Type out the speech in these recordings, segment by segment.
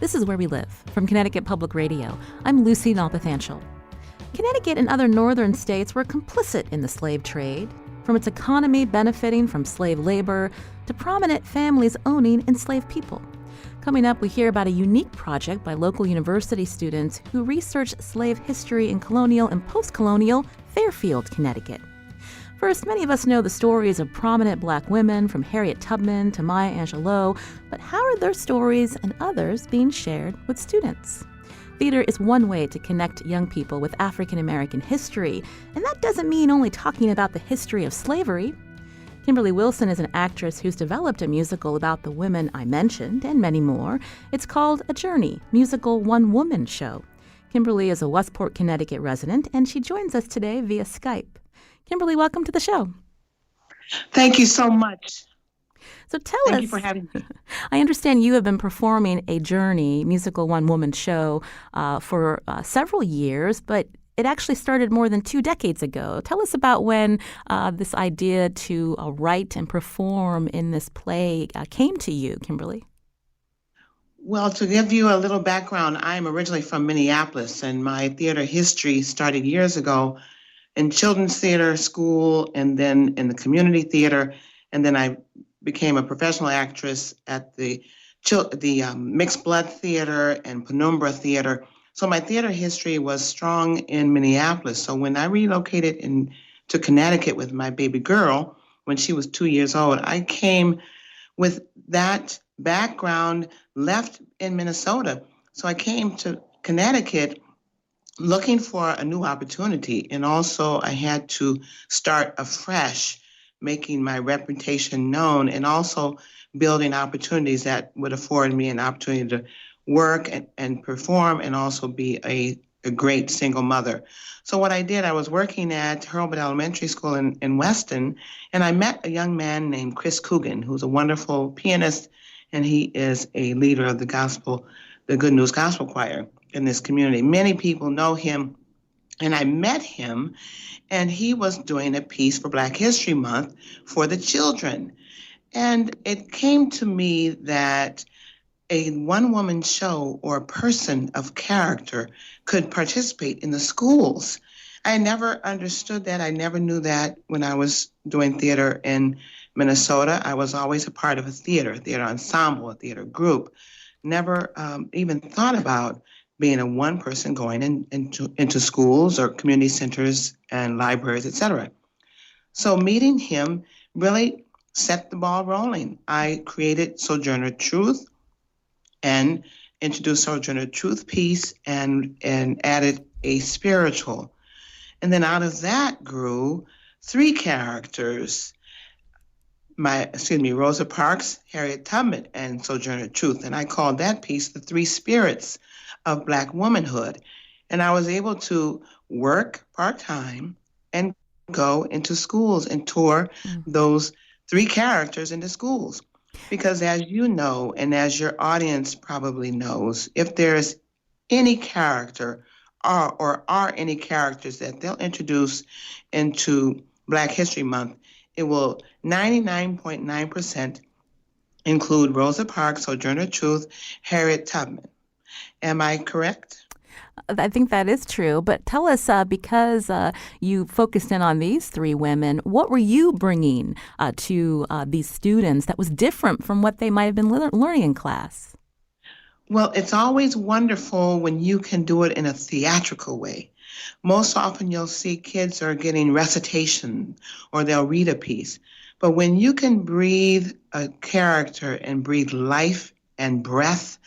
This is Where We Live from Connecticut Public Radio. I'm Lucy Nalpathanchel. Connecticut and other northern states were complicit in the slave trade, from its economy benefiting from slave labor to prominent families owning enslaved people. Coming up, we hear about a unique project by local university students who researched slave history in colonial and post-colonial Fairfield, Connecticut. First, many of us know the stories of prominent black women from Harriet Tubman to Maya Angelou, but how are their stories and others being shared with students? Theater is one way to connect young people with African American history, and that doesn't mean only talking about the history of slavery. Kimberly Wilson is an actress who's developed a musical about the women I mentioned and many more. It's called A Journey, musical one-woman show. Kimberly is a Westport, Connecticut resident, and she joins us today via Skype. Kimberly, welcome to the show. Thank you so much. So tell us. Thank you for having me. I understand you have been performing A Journey, musical one-woman show, for several years, but it actually started more than 2 decades ago. Tell us about when this idea to write and perform in this play came to you, Kimberly. Well, to give you a little background, I'm originally from Minneapolis, and my theater history started years ago in children's theater school and then in the community theater. And then I became a professional actress at the Mixed Blood Theater and Penumbra Theater. So my theater history was strong in Minneapolis. So when I relocated to Connecticut with my baby girl, when she was 2 years old, I came with that background, left in Minnesota. So I came to Connecticut looking for a new opportunity. And also I had to start afresh, making my reputation known and also building opportunities that would afford me an opportunity to work and perform and also be a great single mother. So what I did, I was working at Hurlbut Elementary School in Weston, and I met a young man named Chris Coogan, who's a wonderful pianist, and he is a leader of the Good News Gospel Choir in this community. Many people know him, and I met him, and he was doing a piece for Black History Month for the children. And it came to me that a one-woman show or a person of character could participate in the schools. I never understood that. I never knew that when I was doing theater in Minnesota. I was always a part of a theater ensemble, a theater group. Never even thought about being a one person going into schools or community centers and libraries, etc. So meeting him really set the ball rolling. I created Sojourner Truth and introduced Sojourner Truth piece and added a spiritual. And then out of that grew 3 characters, Rosa Parks, Harriet Tubman, and Sojourner Truth. And I called that piece The 3 Spirits of Black Womanhood. And I was able to work part-time and go into schools and tour those 3 characters into schools. Because as you know, and as your audience probably knows, if there's any character or are any characters that they'll introduce into Black History Month, it will 99.9% include Rosa Parks, Sojourner Truth, Harriet Tubman. Am I correct? I think that is true. But tell us, because you focused in on these 3 women, what were you bringing to these students that was different from what they might have been learning in class? Well, it's always wonderful when you can do it in a theatrical way. Most often you'll see kids are getting recitation or they'll read a piece. But when you can breathe a character and breathe life and breath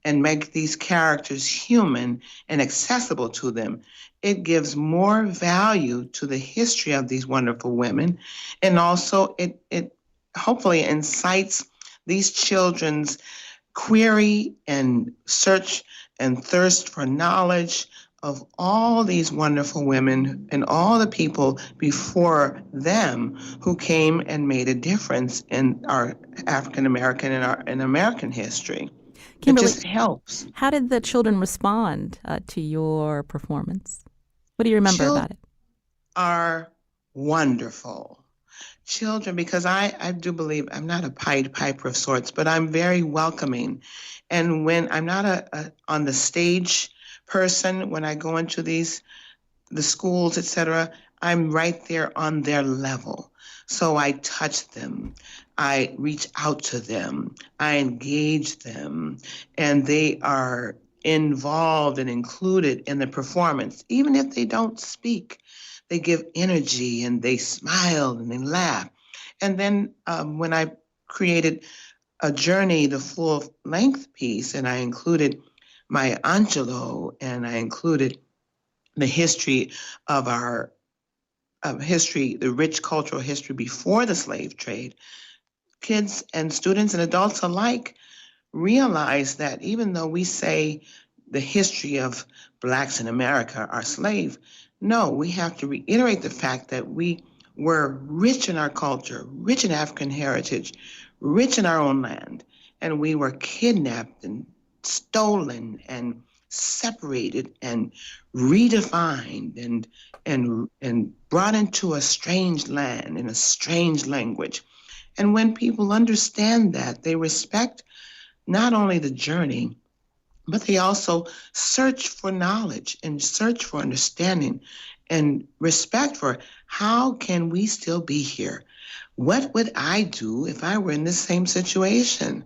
and make these characters human and accessible to them, it gives more value to the history of these wonderful women. And also it hopefully incites these children's query and search and thirst for knowledge of all these wonderful women and all the people before them who came and made a difference in our African American and American history. Kimberly, it just helps. How did the children respond to your performance? What do you remember about it? Are wonderful. Children, because I do believe I'm not a Pied Piper of sorts, but I'm very welcoming. And when I'm not a on the stage person, when I go into the schools, etc., I'm right there on their level. So I touch them, I reach out to them, I engage them, and they are involved and included in the performance, even if they don't speak. They give energy and they smile and they laugh. And then when I created a journey, the full length piece, and I included Maya Angelou and I included the history of our history, the rich cultural history before the slave trade, kids and students and adults alike realize that even though we say the history of Blacks in America are slave, no, we have to reiterate the fact that we were rich in our culture, rich in African heritage, rich in our own land, and we were kidnapped and stolen and separated and redefined and brought into a strange land in a strange language. And when people understand that, they respect not only the journey, but they also search for knowledge and search for understanding and respect for how can we still be here? What would I do if I were in this same situation?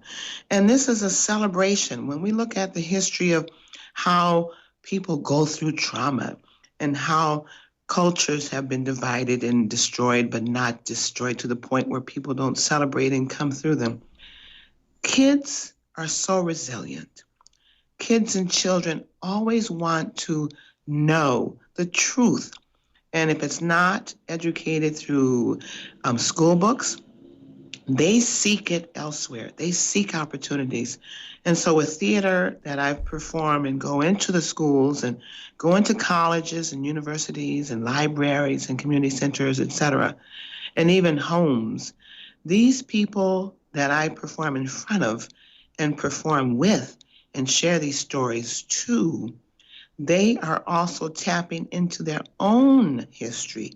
And this is a celebration. When we look at the history of how people go through trauma and how cultures have been divided and destroyed, but not destroyed to the point where people don't celebrate and come through them. Kids are so resilient. Kids and children always want to know the truth. And if it's not educated through school books, they seek it elsewhere. They seek opportunities. And so with theater that I've performed and go into the schools and go into colleges and universities and libraries and community centers, et cetera, and even homes, these people that I perform in front of and perform with and share these stories to, they are also tapping into their own history,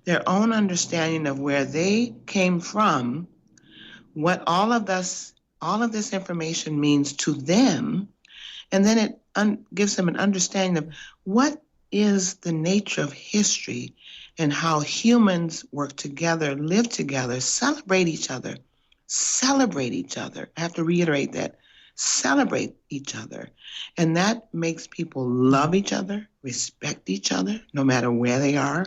their own understanding of where they came from, what all of this information means to them, and then it gives them an understanding of what is the nature of history and how humans work together, live together, celebrate each other. Celebrate each other. I have to reiterate that. Celebrate each other. And that makes people love each other, respect each other, no matter where they are,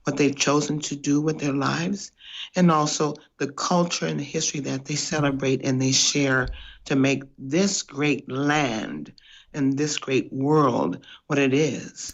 what they've chosen to do with their lives, and also the culture and the history that they celebrate and they share to make this great land and this great world what it is.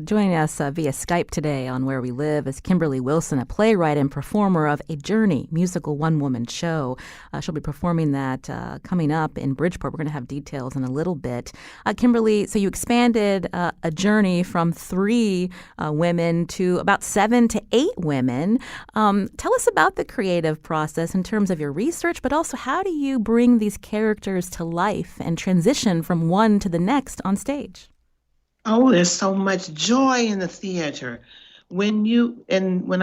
Joining us via Skype today on Where We Live is Kimberly Wilson, a playwright and performer of A Journey musical one-woman show. She'll be performing that coming up in Bridgeport. We're going to have details in a little bit. Kimberly, so you expanded A Journey from 3 women to about 7 to 8 women. Tell us about the creative process in terms of your research, but also how do you bring these characters to life and transition from one to the next on stage? Oh, there's so much joy in the theater. When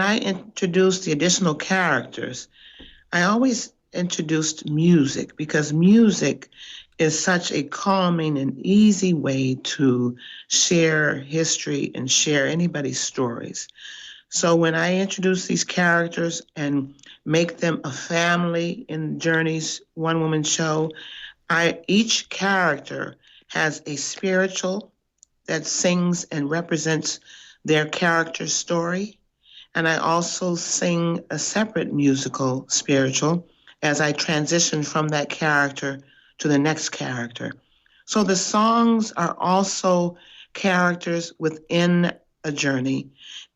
I introduced the additional characters, I always introduced music because music is such a calming and easy way to share history and share anybody's stories. So when I introduce these characters and make them a family in Journey's one-woman show, each character has a spiritual that sings and represents their character's story. And I also sing a separate musical spiritual as I transition from that character to the next character. So the songs are also characters within a journey,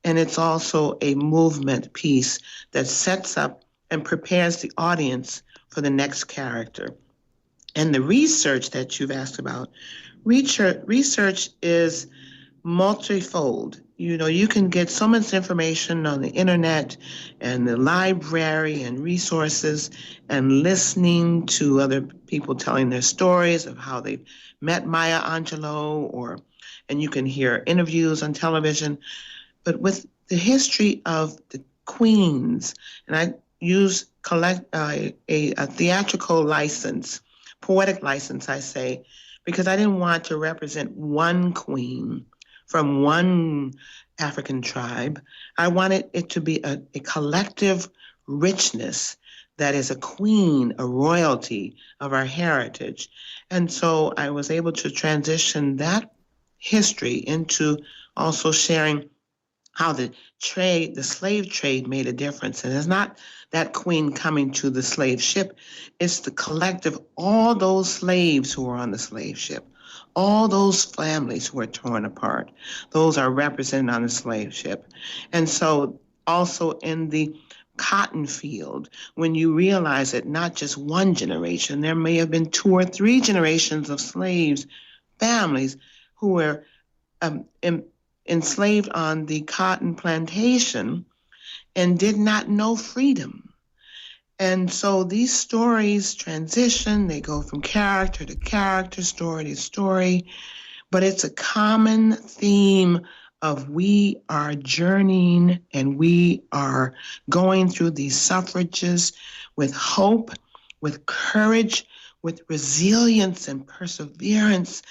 and it's also a movement piece that sets up and prepares the audience for the next character. And the research that you've asked about, research is multifold. You know, you can get so much information on the internet and the library and resources and listening to other people telling their stories of how they met Maya Angelou, and you can hear interviews on television. But with the history of the queens, and I use a theatrical license, poetic license, I say, because I didn't want to represent one queen from one African tribe. I wanted it to be a collective richness that is a queen, a royalty of our heritage. And so I was able to transition that history into also sharing how the slave trade made a difference. And it's not that queen coming to the slave ship, it's the collective, all those slaves who were on the slave ship, all those families who were torn apart, those are represented on the slave ship. And so also in the cotton field, when you realize that not just one generation, there may have been 2 or 3 generations of slaves, families who were enslaved on the cotton plantation and did not know freedom. And so these stories transition, they go from character to character, story to story, but it's a common theme of we are journeying and we are going through these suffrages with hope, with courage, with resilience and perseverance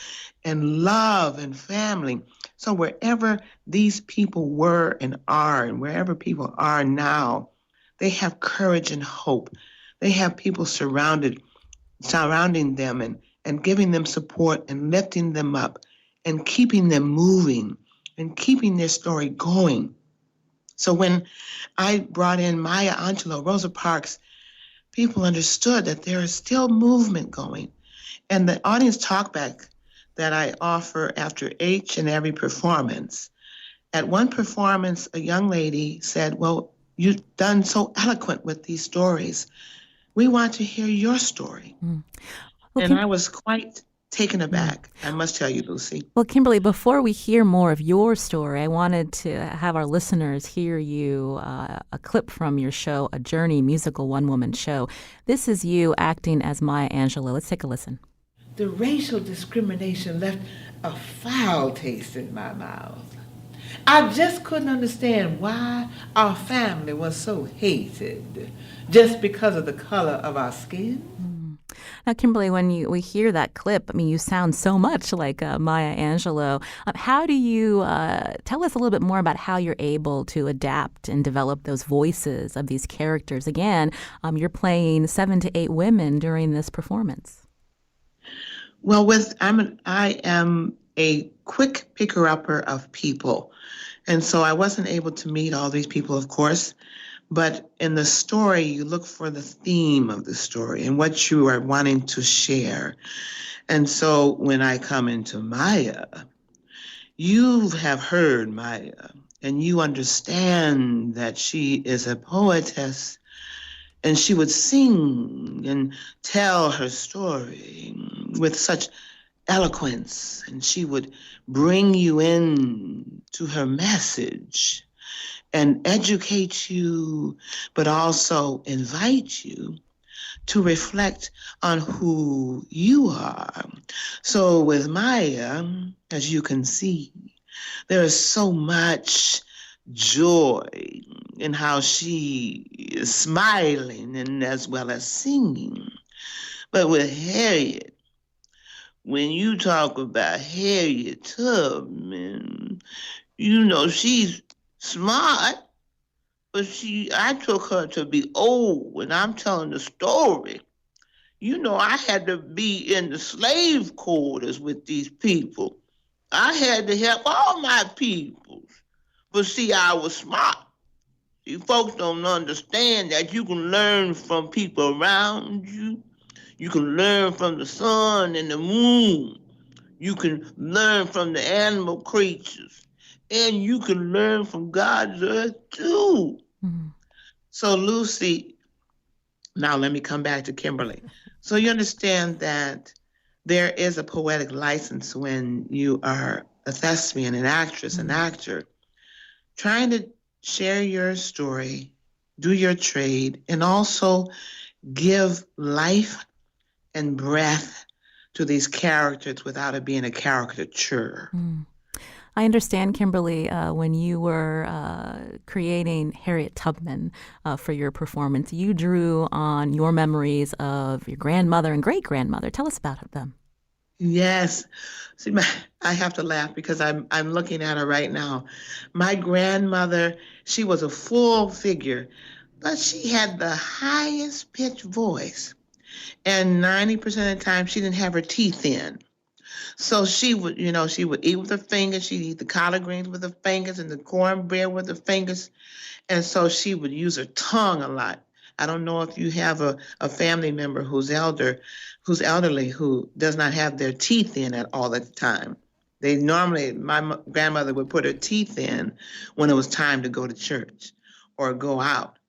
and love and family. So wherever these people were and are, and wherever people are now, they have courage and hope. They have people surrounding them and giving them support and lifting them up and keeping them moving and keeping their story going. So when I brought in Maya Angelou, Rosa Parks, people understood that there is still movement going. And the audience talkback that I offer after each and every performance, at one performance, a young lady said, well, you've done so eloquent with these stories. We want to hear your story. Well, and I was quite taken aback, I must tell you, Lucy. Well, Kimberly, before we hear more of your story, I wanted to have our listeners hear you, a clip from your show, A Journey musical one-woman show. This is you acting as Maya Angelou. Let's take a listen. The racial discrimination left a foul taste in my mouth. I just couldn't understand why our family was so hated just because of the color of our skin. Now, Kimberly, when we hear that clip, I mean, you sound so much like Maya Angelou. How do you tell us a little bit more about how you're able to adapt and develop those voices of these characters? Again, you're playing 7 to 8 women during this performance. Well, I am a quick picker-upper of people, and so I wasn't able to meet all these people, of course. But in the story, you look for the theme of the story and what you are wanting to share. And so when I come into Maya, you have heard Maya, and you understand that she is a poetess, and she would sing and tell her story with such eloquence, and she would bring you in to her message and educate you, but also invite you to reflect on who you are. So with Maya, as you can see, there is so much joy in how she is smiling and as well as singing. But with Harriet, when you talk about Harriet Tubman, you know, she's smart, but I took her to be old when I'm telling the story. You know, I had to be in the slave quarters with these people. I had to help all my peoples. But see, I was smart. You folks don't understand that you can learn from people around you. You can learn from the sun and the moon. You can learn from the animal creatures. And you can learn from God's earth too. Mm-hmm. So Lucy, now let me come back to Kimberly. So you understand that there is a poetic license when you are a thespian, an actress, an actor, trying to share your story, do your trade, and also give life and breath to these characters without it being a caricature. I understand, Kimberly, when you were creating Harriet Tubman for your performance, you drew on your memories of your grandmother and great-grandmother. Tell us about them. Yes. See, I have to laugh because I'm looking at her right now. My grandmother, she was a full figure, but she had the highest pitched voice. And 90% of the time, she didn't have her teeth in. So she would eat with her fingers. She'd eat the collard greens with her fingers and the cornbread with her fingers. And so she would use her tongue a lot. I don't know if you have a family member who's elderly, who does not have their teeth in at all the time. My grandmother would put her teeth in when it was time to go to church or go out.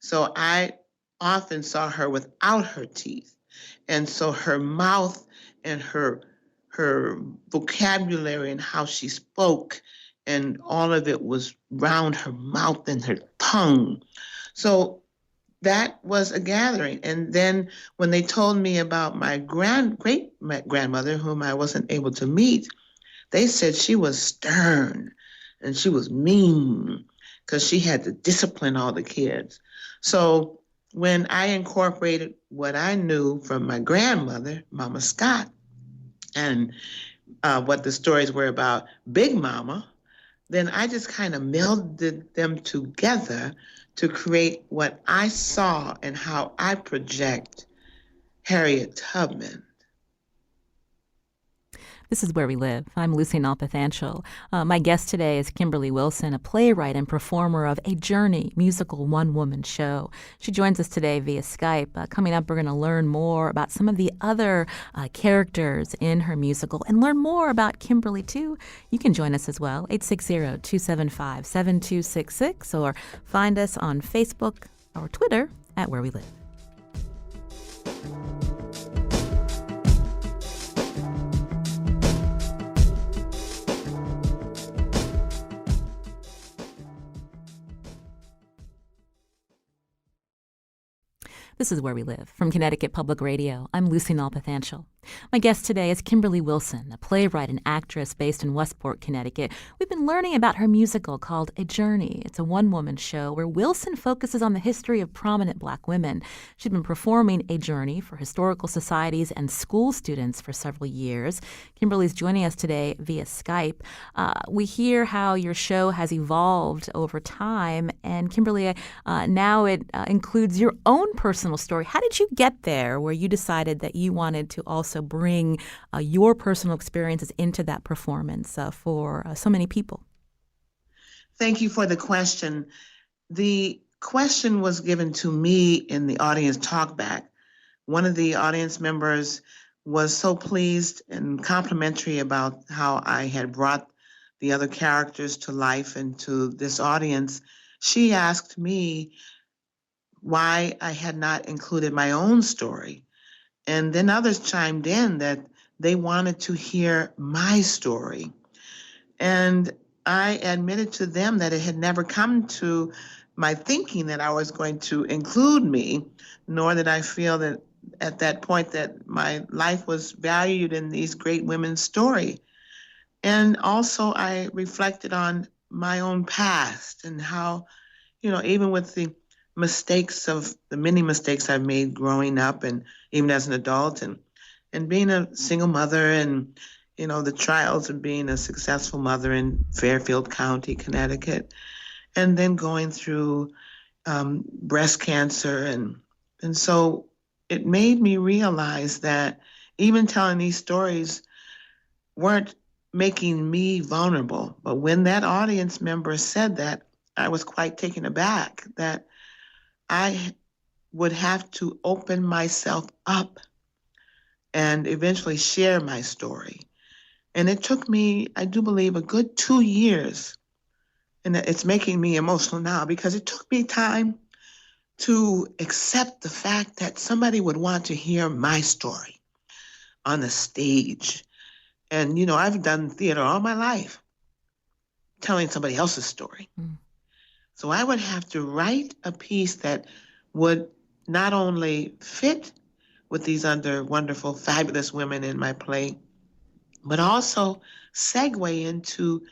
So I often saw her without her teeth. And so her mouth and her vocabulary and how she spoke, and all of it was round her mouth and her tongue. So that was a gathering. And then when they told me about my great grandmother, whom I wasn't able to meet, they said she was stern and she was mean because she had to discipline all the kids. So when I incorporated what I knew from my grandmother, Mama Scott, and what the stories were about Big Mama, then I just kind of melded them together to create what I saw and how I project Harriet Tubman. This is Where We Live. I'm Lucy Nalpathanchel. My guest today is Kimberly Wilson, a playwright and performer of A Journey musical one-woman show. She joins us today via Skype. Coming up, we're going to learn more about some of the other characters in her musical and learn more about Kimberly, too. You can join us as well, 860-275-7266, or find us on Facebook or Twitter at Where We Live. This is Where We Live. From Connecticut Public Radio, I'm Lucy Nalpathanchel. My guest today is Kimberly Wilson, a playwright and actress based in Westport, Connecticut. We've been learning about her musical called A Journey. It's a one-woman show where Wilson focuses on the history of prominent Black women. She's been performing A Journey for historical societies and school students for several years. Kimberly's joining us today via Skype. We hear how your show has evolved over time, and Kimberly, now it includes your own personal story. How did you get there where you decided that you wanted to also bring your personal experiences into that performance for so many people? Thank you for the question. The question was given to me in the audience talkback. One of the audience members was so pleased and complimentary about how I had brought the other characters to life and to this audience. She asked me why I had not included my own story. And then others chimed in that they wanted to hear my story. And I admitted to them that it had never come to my thinking that I was going to include me, nor did I feel that at that point that my life was valued in these great women's story. And also I reflected on my own past and how, even with the many mistakes I've made growing up and even as an adult and being a single mother and, the trials of being a successful mother in Fairfield County, Connecticut, and then going through breast cancer. And so it made me realize that even telling these stories weren't making me vulnerable. But when that audience member said that, I was quite taken aback that I would have to open myself up and eventually share my story. And it took me, I do believe, a good 2 years. And it's making me emotional now because it took me time to accept the fact that somebody would want to hear my story on the stage. And, I've done theater all my life, telling somebody else's story. Mm. So I would have to write a piece that would not only fit with these other wonderful, fabulous women in my play, but also segue into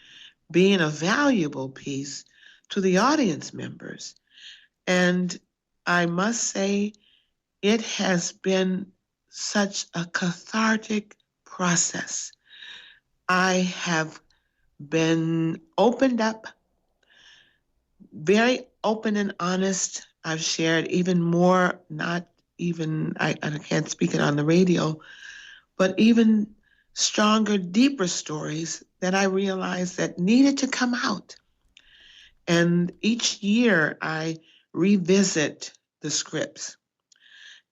being a valuable piece to the audience members. And I must say, it has been such a cathartic process. I have been opened up, very open and honest. I've shared even more, not even, I can't speak it on the radio, but even stronger, deeper stories that I realized that needed to come out. And each year I revisit the scripts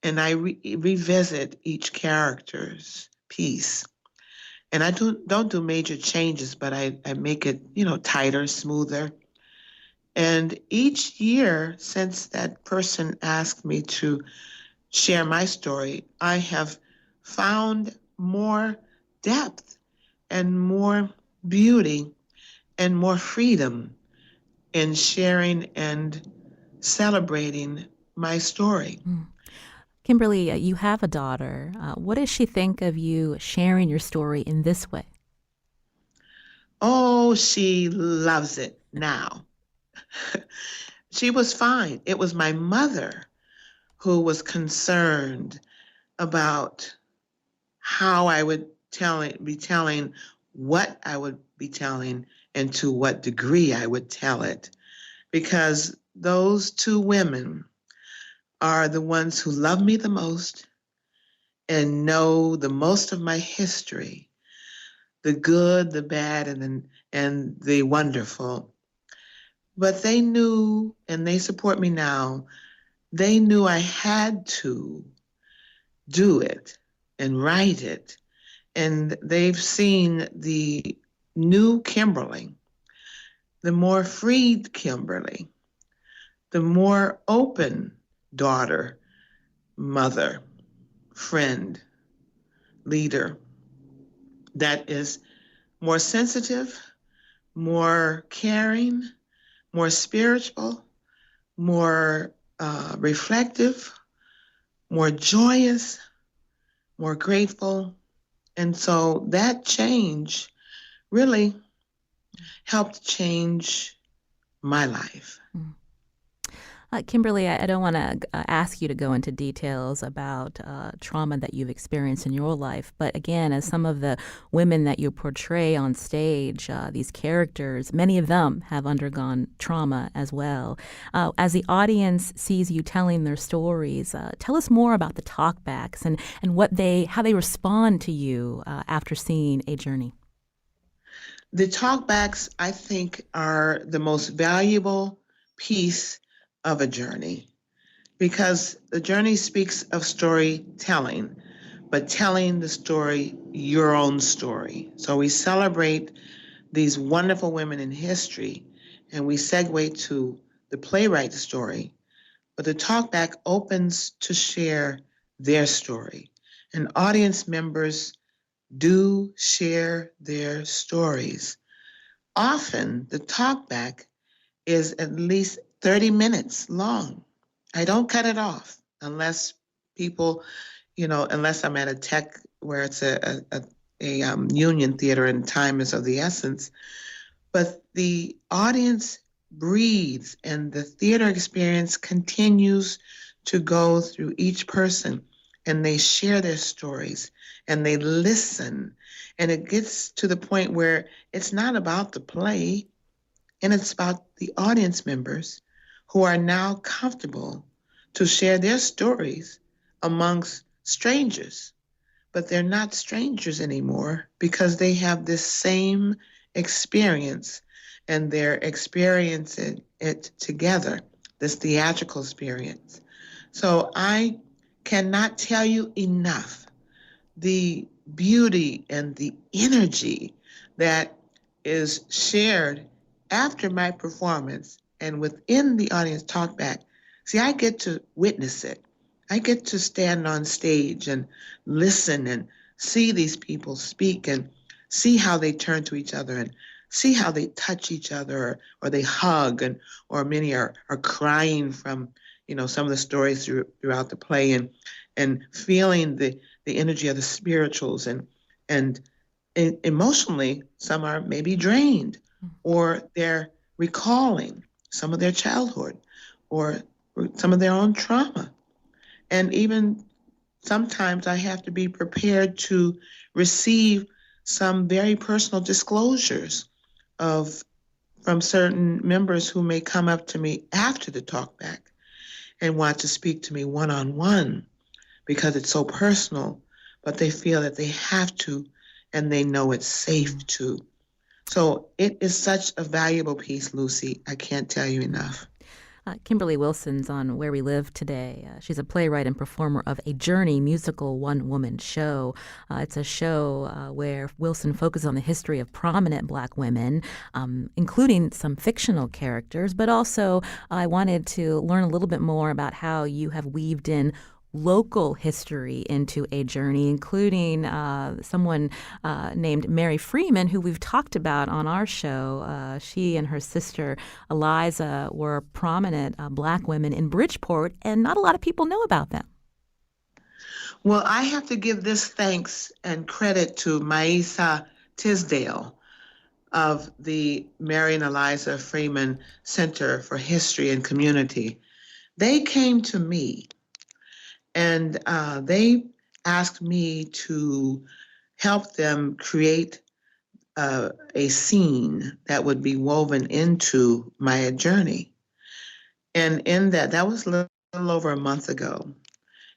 and I revisit each character's piece. And I don't do major changes, but I make it, tighter, smoother. And each year since that person asked me to share my story, I have found more depth and more beauty and more freedom in sharing and celebrating my story. Kimberly, you have a daughter. What does she think of you sharing your story in this way? Oh, she loves it now. She was fine. It was my mother who was concerned about how I would be telling, what I would be telling, and to what degree I would tell it. Because those two women are the ones who love me the most and know the most of my history, the good, the bad, and the wonderful. But they knew, and they support me now, they knew I had to do it and write it. And they've seen the new Kimberly, the more freed Kimberly, the more open daughter, mother, friend, leader, that is more sensitive, more caring, more spiritual, more reflective, more joyous, more grateful. And so that change really helped change my life. Kimberly, I don't want to ask you to go into details about trauma that you've experienced in your life. But again, as some of the women that you portray on stage, these characters, many of them have undergone trauma as well. As the audience sees you telling their stories, tell us more about the talkbacks and how they respond to you after seeing a journey. The talkbacks, I think, are the most valuable piece of a journey, because the journey speaks of storytelling, but telling the story, your own story. So we celebrate these wonderful women in history, and we segue to the playwright's story, but the talkback opens to share their story. And audience members do share their stories. Often the talkback is at least 30 minutes long. I don't cut it off unless people, unless I'm at a tech where it's a union theater and time is of the essence. But the audience breathes and the theater experience continues to go through each person, and they share their stories and they listen. And it gets to the point where it's not about the play, and it's about the audience members who are now comfortable to share their stories amongst strangers. But they're not strangers anymore because they have this same experience, and they're experiencing it together, this theatrical experience. So I cannot tell you enough the beauty and the energy that is shared after my performance and within the audience talkback. See, I get to witness it. I get to stand on stage and listen and see these people speak and see how they turn to each other and see how they touch each other, or they hug, or many are crying from some of the stories throughout the play, and feeling the energy of the spirituals, and emotionally some are maybe drained or they're recalling some of their childhood or some of their own trauma. And even sometimes I have to be prepared to receive some very personal disclosures of from certain members who may come up to me after the talkback and want to speak to me one-on-one because it's so personal, but they feel that they have to and they know it's safe to. So it is such a valuable piece, Lucy. I can't tell you enough. Kimberly Wilson's on Where We Live today. She's a playwright and performer of a Journey musical one-woman show. It's a show where Wilson focuses on the history of prominent Black women, including some fictional characters, but also I wanted to learn a little bit more about how you have weaved in local history into a journey, including someone named Mary Freeman, who we've talked about on our show. She and her sister Eliza were prominent Black women in Bridgeport, and not a lot of people know about them. Well, I have to give this thanks and credit to Maisa Tisdale of the Mary and Eliza Freeman Center for History and Community. They came to me and they asked me to help them create a scene that would be woven into my journey. And in that was a little over a month ago.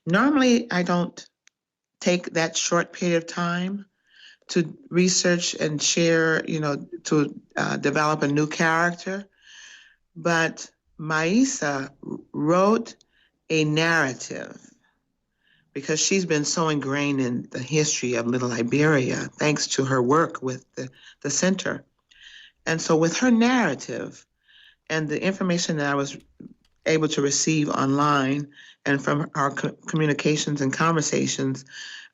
Normally, I don't take that short period of time to research and share, to develop a new character. But Maisa wrote a narrative because she's been so ingrained in the history of Little Liberia, thanks to her work with the center. And so with her narrative and the information that I was able to receive online and from our communications and conversations,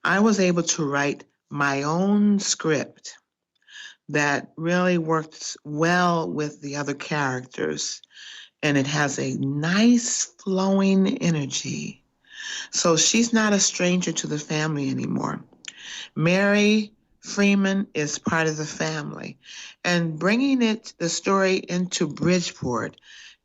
I was able to write my own script that really works well with the other characters. And it has a nice flowing energy. So she's not a stranger to the family anymore. Mary Freeman is part of the family. And bringing the story into Bridgeport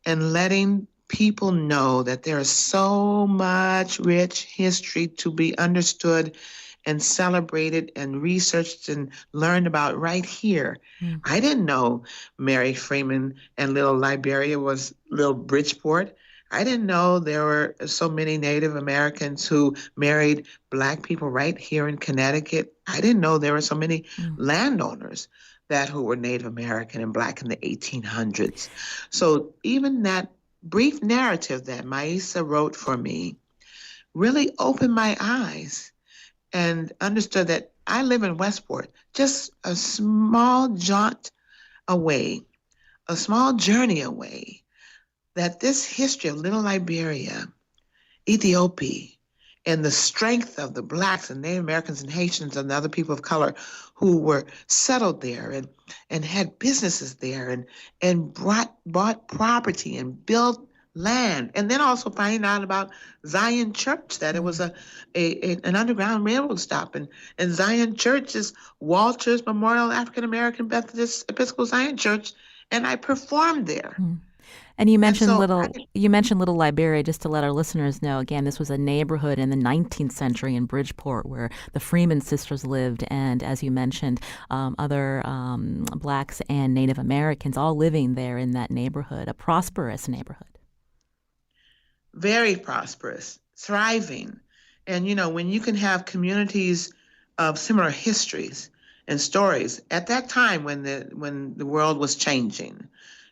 and letting people know that there is so much rich history to be understood and celebrated and researched and learned about right here. I didn't know Mary Freeman and Little Liberia was Little Bridgeport. I didn't know there were so many Native Americans who married Black people right here in Connecticut. I didn't know there were so many landowners who were Native American and Black in the 1800s. So even that brief narrative that Maisa wrote for me really opened my eyes and understood that I live in Westport, just a small jaunt away, a small journey away, that this history of Little Liberia, Ethiopia, and the strength of the Blacks and Native Americans and Haitians and the other people of color who were settled there and had businesses there and bought property and built land, and then also finding out about Zion Church, that it was an underground railroad stop, and Zion Church is Walter's Memorial African American Methodist Episcopal Zion Church, and I performed there. And you mentioned Little Liberia, just to let our listeners know. Again, this was a neighborhood in the 19th century in Bridgeport where the Freeman sisters lived, and as you mentioned, other Blacks and Native Americans all living there in that neighborhood, a prosperous neighborhood. Very prosperous, thriving. And, when you can have communities of similar histories and stories at that time when the world was changing,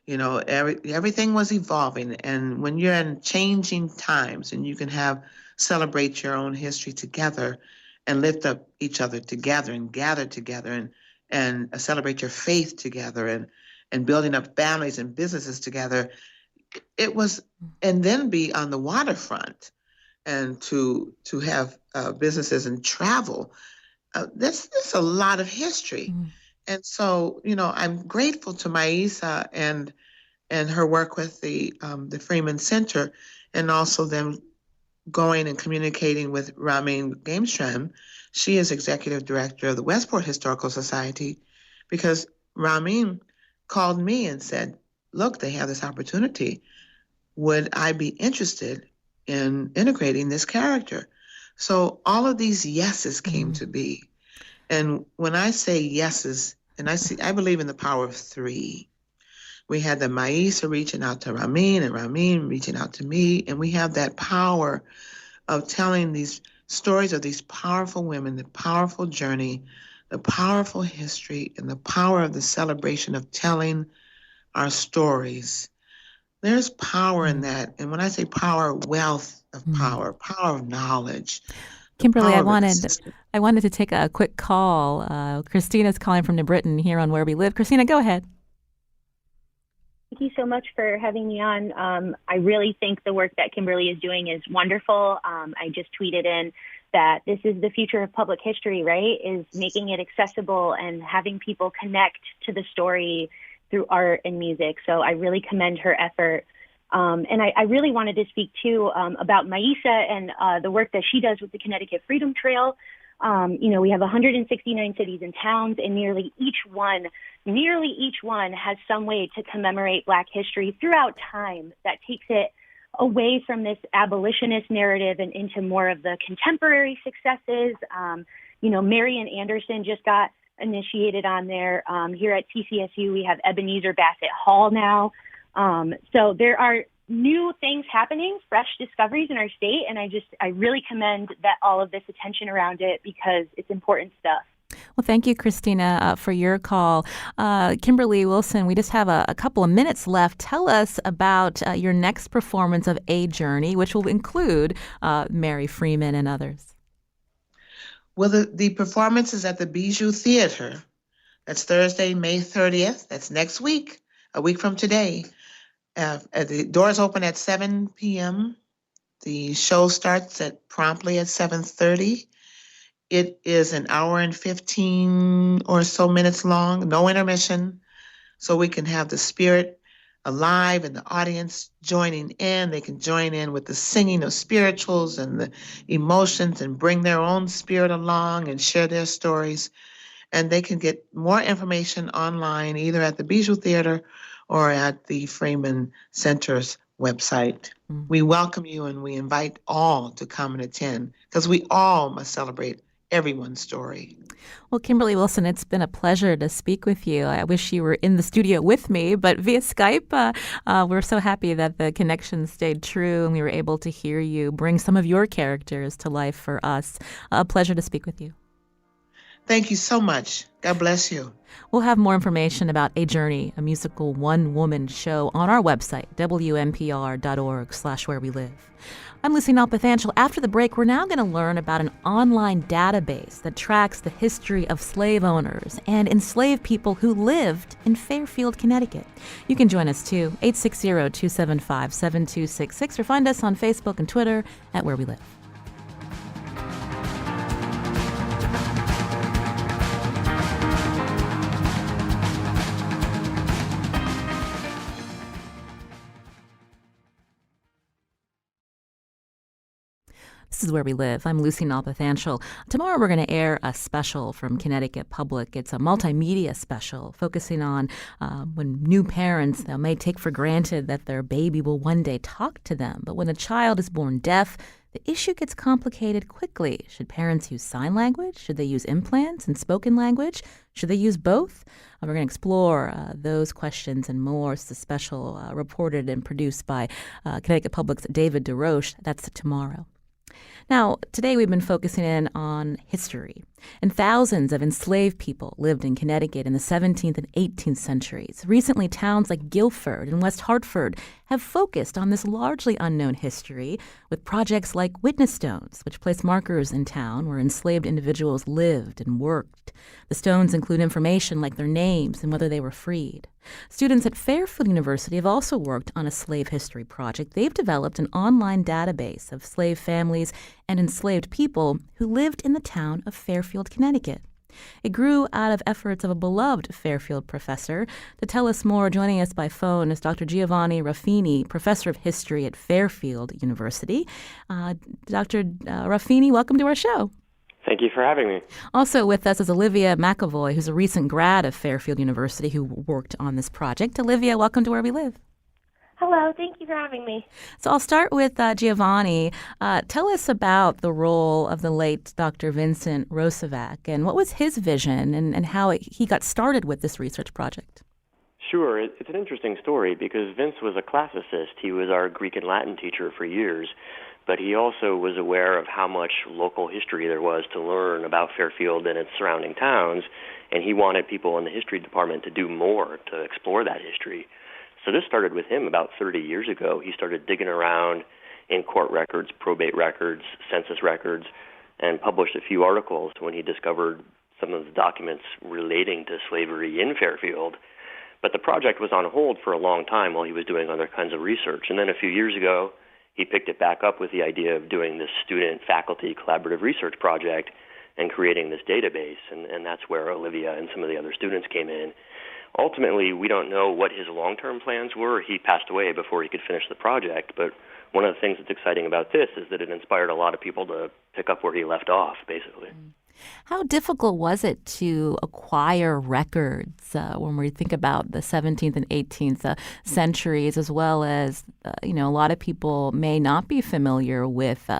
everything was evolving. And when you're in changing times and you can celebrate your own history together and lift up each other together and gather together and celebrate your faith together and building up families and businesses together, it was, and then be on the waterfront and to have businesses and travel. That's a lot of history. And so, I'm grateful to Maisa and her work with the Freeman Center, and also them going and communicating with Ramin Gamestrom. She is executive director of the Westport Historical Society, because Ramin called me and said, look, they have this opportunity. Would I be interested in integrating this character? So all of these yeses came to be. And when I say yeses, and I believe in the power of three. We had the Maisa reaching out to Ramin and Ramin reaching out to me. And we have that power of telling these stories of these powerful women, the powerful journey, the powerful history, and the power of the celebration of telling our stories. There's power in that. And when I say power, wealth of power, power of knowledge. Kimberly, I wanted to take a quick call. Christina's calling from New Britain here on Where We Live. Christina, go ahead. Thank you so much for having me on. I really think the work that Kimberly is doing is wonderful. I just tweeted in that this is the future of public history, right? Is making it accessible and having people connect to the story through art and music. So I really commend her effort. And I really wanted to speak too about Maisa and the work that she does with the Connecticut Freedom Trail. We have 169 cities and towns, and nearly each one has some way to commemorate Black history throughout time that takes it away from this abolitionist narrative and into more of the contemporary successes. Marian Anderson just got initiated on there. Here at TCSU, we have Ebenezer Bassett Hall now. So there are new things happening, fresh discoveries in our state, and I really commend that all of this attention around it because it's important stuff. Well, thank you, Christina, for your call. Kimberly Wilson, we just have a couple of minutes left. Tell us about your next performance of A Journey, which will include Mary Freeman and others. Well, the performance is at the Bijou Theater. That's Thursday, May 30th. That's next week, a week from today. The doors open at 7 p.m. The show starts promptly at 7:30. It is an hour and 15 or so minutes long, no intermission, so we can have the spirit alive and the audience joining in. They can join in with the singing of spirituals and the emotions and bring their own spirit along and share their stories. And they can get more information online, either at the Bijou Theater or at the Freeman Center's website. We welcome you and we invite all to come and attend because we all must celebrate everyone's story. Well, Kimberly Wilson, it's been a pleasure to speak with you. I wish you were in the studio with me, but via Skype, we're so happy that the connection stayed true and we were able to hear you bring some of your characters to life for us. A pleasure to speak with you. Thank you so much. God bless you. We'll have more information about A Journey, a musical one-woman show, on our website, wnpr.org/where we live. I'm Lucy Nalpathanchel. After the break, we're now going to learn about an online database that tracks the history of slave owners and enslaved people who lived in Fairfield, Connecticut. You can join us too, 860-275-7266, or find us on Facebook and Twitter at Where We Live. This is Where We Live. I'm Lucy Nalpathanchel. Tomorrow we're going to air a special from Connecticut Public. It's a multimedia special focusing on when new parents may take for granted that their baby will one day talk to them. But when a child is born deaf, the issue gets complicated quickly. Should parents use sign language? Should they use implants and spoken language? Should they use both? We're going to explore those questions and more. It's a special reported and produced by Connecticut Public's David DeRoche. That's tomorrow. Now, today we've been focusing in on history. And thousands of enslaved people lived in Connecticut in the 17th and 18th centuries. Recently, towns like Guilford and West Hartford have focused on this largely unknown history with projects like Witness Stones, which place markers in town where enslaved individuals lived and worked. The stones include information like their names and whether they were freed. Students at Fairfield University have also worked on a slave history project. They've developed an online database of slave families and enslaved people who lived in the town of Fairfield, Connecticut. It grew out of efforts of a beloved Fairfield professor. To tell us more, joining us by phone is Dr. Giovanni Ruffini, professor of history at Fairfield University. Dr. Ruffini, welcome to our show. Thank you for having me. Also with us is Olivia McAvoy, who's a recent grad of Fairfield University who worked on this project. Olivia, welcome to Where We Live. Hello, thank you for having me. So I'll start with Giovanni. Tell us about the role of the late Dr. Vincent Rosovac and what was his vision and how he got started with this research project. Sure. It's an interesting story because Vince was a classicist. He was our Greek and Latin teacher for years, but he also was aware of how much local history there was to learn about Fairfield and its surrounding towns, and he wanted people in the history department to do more to explore that history. So this started with him about 30 years ago. He started digging around in court records, probate records, census records, and published a few articles when he discovered some of the documents relating to slavery in Fairfield. But the project was on hold for a long time while he was doing other kinds of research. And then a few years ago, he picked it back up with the idea of doing this student-faculty collaborative research project and creating this database. And that's where Olivia and some of the other students came in. Ultimately, we don't know what his long-term plans were. He passed away before he could finish the project. But one of the things that's exciting about this is that it inspired a lot of people to pick up where he left off, basically. How difficult was it to acquire records when we think about the 17th and 18th centuries, as well as, a lot of people may not be familiar with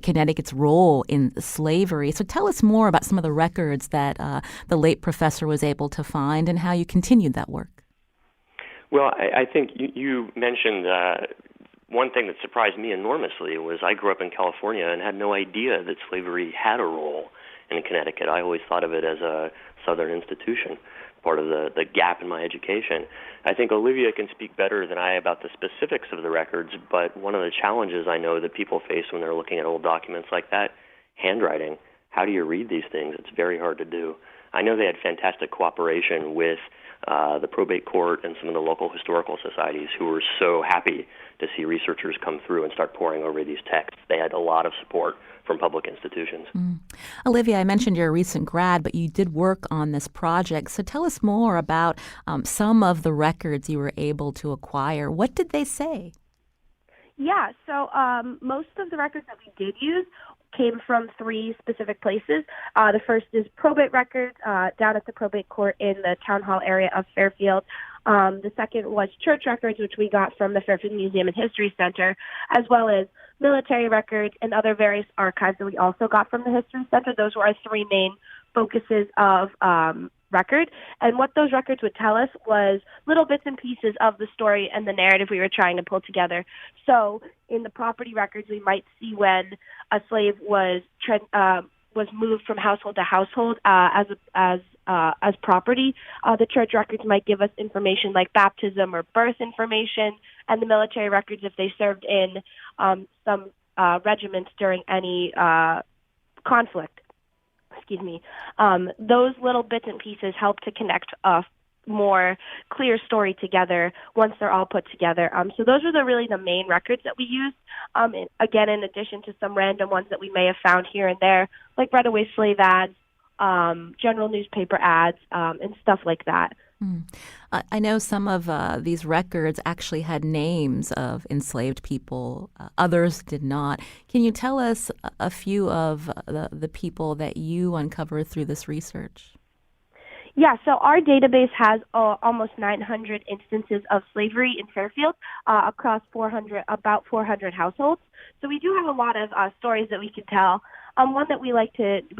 Connecticut's role in slavery. So tell us more about some of the records that the late professor was able to find and how you continued that work. Well, I think you mentioned one thing that surprised me enormously was I grew up in California and had no idea that slavery had a role in Connecticut. I always thought of it as a Southern institution, part of the gap in my education. I think Olivia can speak better than I about the specifics of the records, but one of the challenges I know that people face when they're looking at old documents like that, handwriting. How do you read these things? It's very hard to do. I know they had fantastic cooperation with the probate court and some of the local historical societies who were so happy to see researchers come through and start poring over these texts. They had a lot of support from public institutions. Olivia, I mentioned you're a recent grad, but you did work on this project. So tell us more about some of the records you were able to acquire. What did they say? Yeah, so most of the records that we did use came from three specific places. The first is probate records down at the probate court in the town hall area of Fairfield. The second was church records, which we got from the Fairfield Museum and History Center, as well as military records and other various archives that we also got from the History Center. Those were our three main focuses of record. And what those records would tell us was little bits and pieces of the story and the narrative we were trying to pull together. So in the property records, we might see when a slave was moved from household to household as property. The church records might give us information like baptism or birth information, and the military records if they served in some regiments during any conflict. Those little bits and pieces help to connect a more clear story together once they're all put together. So those are really the main records that we used. Again, in addition to some random ones that we may have found here and there, like runaway slave ads, general newspaper ads, and stuff like that. I know some of these records actually had names of enslaved people. Others did not. Can you tell us a few of the people that you uncovered through this research? Yeah, so our database has almost 900 instances of slavery in Fairfield across about 400 households. So we do have a lot of stories that we can tell. One that we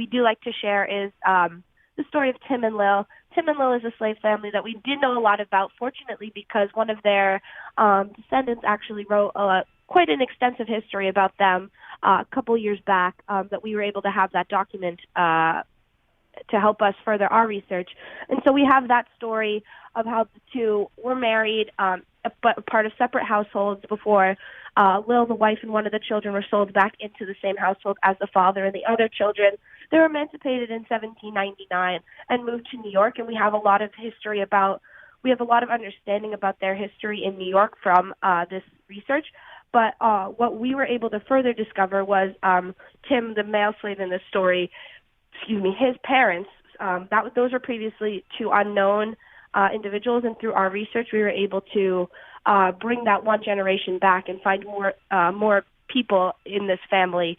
do like to share is the story of Tim and Lil. Tim and Lil is a slave family that we did know a lot about, fortunately, because one of their descendants actually wrote quite an extensive history about them a couple years back that we were able to have that document to help us further our research. And so we have that story of how the two were married, but part of separate households before Lil, the wife, and one of the children were sold back into the same household as the father and the other children. They were emancipated in 1799 and moved to New York, and we have a lot of understanding about their history in New York from this research. But what we were able to further discover was Tim, the male slave in this story, his parents, those were previously two unknown individuals, and through our research, we were able to bring that one generation back and find more people in this family,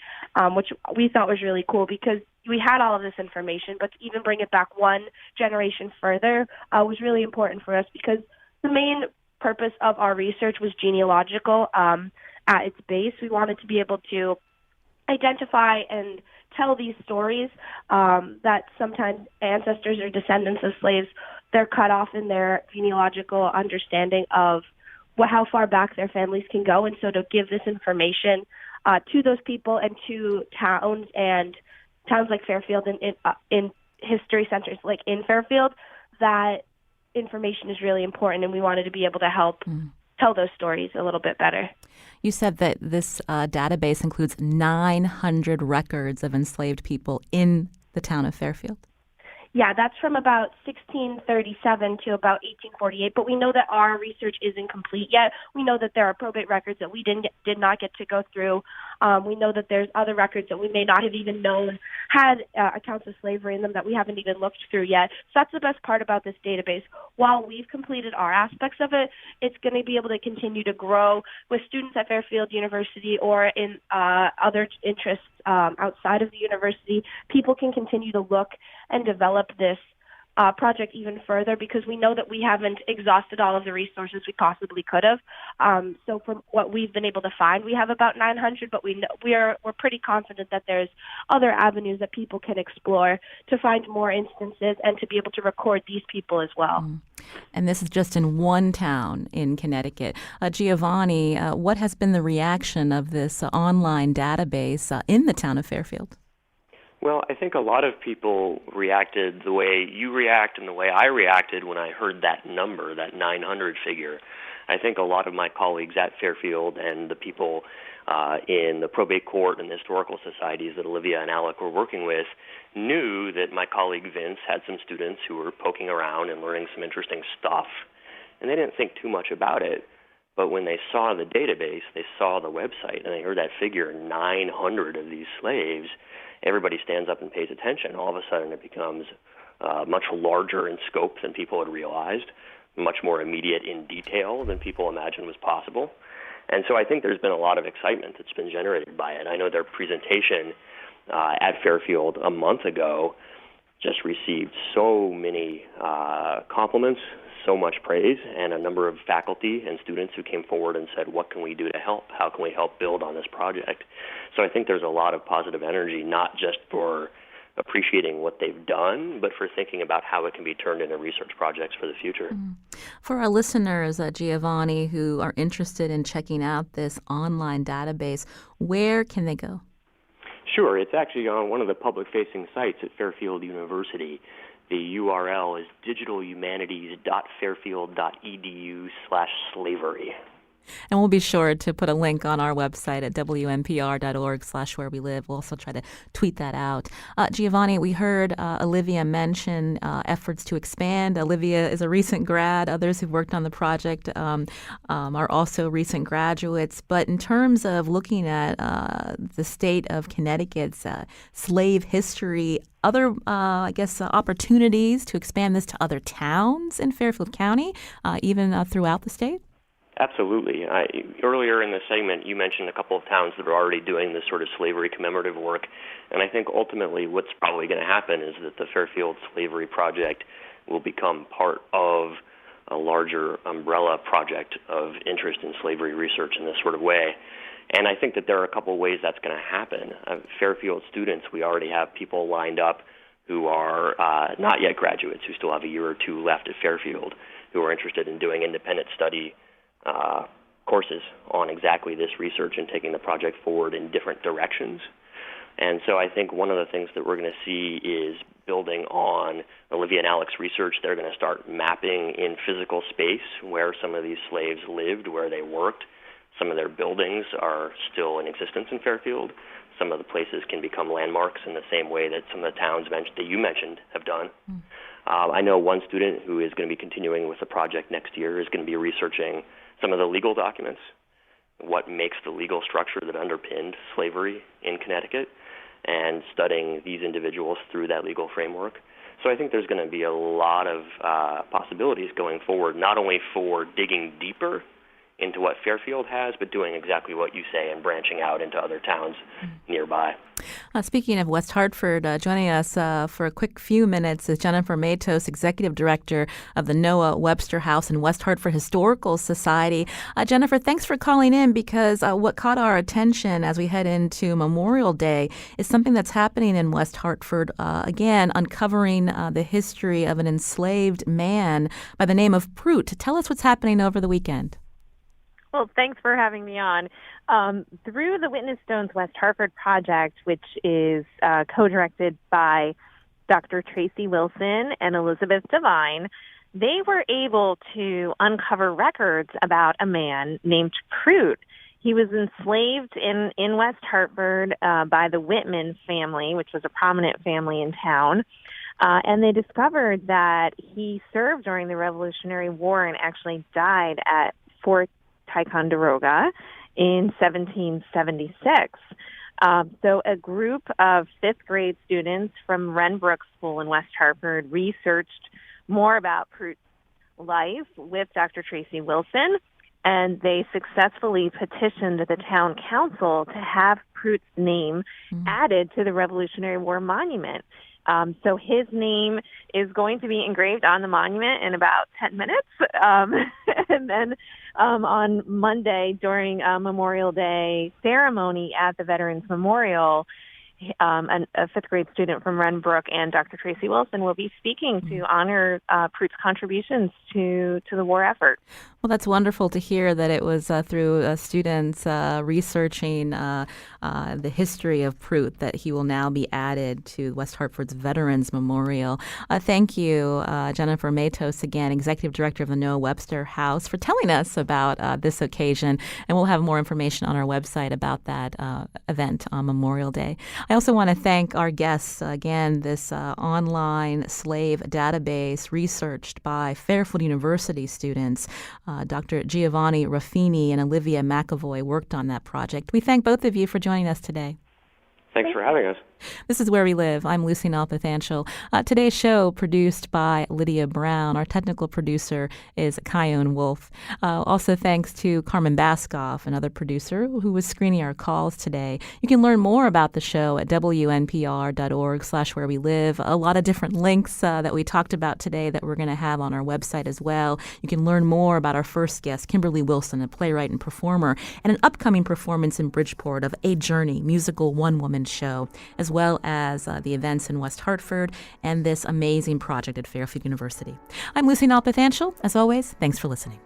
which we thought was really cool because we had all of this information, but to even bring it back one generation further was really important for us because the main purpose of our research was genealogical at its base. We wanted to be able to identify and tell these stories that sometimes ancestors or descendants of slaves, they're cut off in their genealogical understanding of how far back their families can go. And so to give this information to those people and to towns like Fairfield and in history centers like in Fairfield, that information is really important, and we wanted to be able to help tell those stories a little bit better. You said that this database includes 900 records of enslaved people in the town of Fairfield. Yeah, that's from about 1637 to about 1848, but we know that our research isn't complete yet. We know that there are probate records that we did not get to go through. We know that there's other records that we may not have even known had accounts of slavery in them that we haven't even looked through yet. So that's the best part about this database. While we've completed our aspects of it, it's going to be able to continue to grow with students at Fairfield University or in other interests outside of the university. People can continue to look and develop this project even further because we know that we haven't exhausted all of the resources we possibly could have. So from what we've been able to find, we have about 900, but we're pretty confident that there's other avenues that people can explore to find more instances and to be able to record these people as well. And this is just in one town in Connecticut. Giovanni, what has been the reaction of this online database in the town of Fairfield? Well, I think a lot of people reacted the way you react and the way I reacted when I heard that number, that 900 figure. I think a lot of my colleagues at Fairfield and the people in the probate court and the historical societies that Olivia and Alec were working with knew that my colleague Vince had some students who were poking around and learning some interesting stuff. And they didn't think too much about it. But when they saw the database, they saw the website, and they heard that figure, 900 of these slaves, everybody stands up and pays attention. All of a sudden it becomes much larger in scope than people had realized, much more immediate in detail than people imagined was possible. And so I think there's been a lot of excitement that's been generated by it. I know their presentation at Fairfield a month ago just received so many compliments, so much praise, and a number of faculty and students who came forward and said, what can we do to help? How can we help build on this project? So I think there's a lot of positive energy, not just for appreciating what they've done, but for thinking about how it can be turned into research projects for the future. For our listeners, Giovanni, who are interested in checking out this online database, where can they go? Sure. It's actually on one of the public-facing sites at Fairfield University. The URL is digitalhumanities.fairfield.edu/slavery. And we'll be sure to put a link on our website at wnpr.org/wherewelive. We'll also try to tweet that out. Giovanni, we heard Olivia mention efforts to expand. Olivia is a recent grad. Others who've worked on the project are also recent graduates. But in terms of looking at the state of Connecticut's slave history, other, opportunities to expand this to other towns in Fairfield County, even throughout the state? Absolutely. Earlier in the segment, you mentioned a couple of towns that are already doing this sort of slavery commemorative work. And I think ultimately what's probably going to happen is that the Fairfield Slavery Project will become part of a larger umbrella project of interest in slavery research in this sort of way. And I think that there are a couple of ways that's going to happen. Fairfield students, we already have people lined up who are not yet graduates, who still have a year or two left at Fairfield, who are interested in doing independent study courses on exactly this research and taking the project forward in different directions. And so I think one of the things that we're going to see is building on Olivia and Alec's research. They're going to start mapping in physical space where some of these slaves lived, where they worked. Some of their buildings are still in existence in Fairfield. Some of the places can become landmarks in the same way that some of the towns that you mentioned have done. I know one student who is going to be continuing with the project next year is going to be researching some of the legal documents, what makes the legal structure that underpinned slavery in Connecticut, and studying these individuals through that legal framework. So I think there's going to be a lot of possibilities going forward, not only for digging deeper into what Fairfield has, but doing exactly what you say and branching out into other towns nearby. Speaking of West Hartford, joining us for a quick few minutes is Jennifer Matos, Executive Director of the Noah Webster House and West Hartford Historical Society. Jennifer, thanks for calling in, because what caught our attention as we head into Memorial Day is something that's happening in West Hartford, again, uncovering the history of an enslaved man by the name of Prout. Tell us what's happening over the weekend. Well, thanks for having me on. Through the Witness Stones West Hartford Project, which is co-directed by Dr. Tracy Wilson and Elizabeth Devine, they were able to uncover records about a man named Prout. He was enslaved in West Hartford by the Whitman family, which was a prominent family in town. And they discovered that he served during the Revolutionary War and actually died at Fort Ticonderoga in 1776. So a group of fifth grade students from Renbrook School in West Hartford researched more about Prout's life with Dr. Tracy Wilson, and they successfully petitioned the town council to have Prout's name added to the Revolutionary War monument. So his name is going to be engraved on the monument in about 10 minutes. And then on Monday during Memorial Day ceremony at the Veterans Memorial, a fifth grade student from Renbrook and Dr. Tracy Wilson will be speaking to honor Prout's contributions to the war effort. Well, that's wonderful to hear that it was through students researching the history of Prout that he will now be added to West Hartford's Veterans Memorial. Thank you, Jennifer Matos, again, Executive Director of the Noah Webster House, for telling us about this occasion. And we'll have more information on our website about that event on Memorial Day. I also want to thank our guests. Again, this online slave database researched by Fairfield University students. Dr. Giovanni Ruffini and Olivia McAvoy worked on that project. We thank both of you for joining us today. Thanks for having us. This is Where We Live. I'm Lucy Nalpathanchel. Today's show produced by Lydia Brown. Our technical producer is Kyone Wolf. Also thanks to Carmen Baskoff, another producer who was screening our calls today. You can learn more about the show at wnpr.org/where we live. A lot of different links that we talked about today that we're going to have on our website as well. You can learn more about our first guest, Kimberly Wilson, a playwright and performer, and an upcoming performance in Bridgeport of A Journey, musical one-woman show, as well as the events in West Hartford and this amazing project at Fairfield University. I'm Lucy Nalpathanchel. As always, thanks for listening.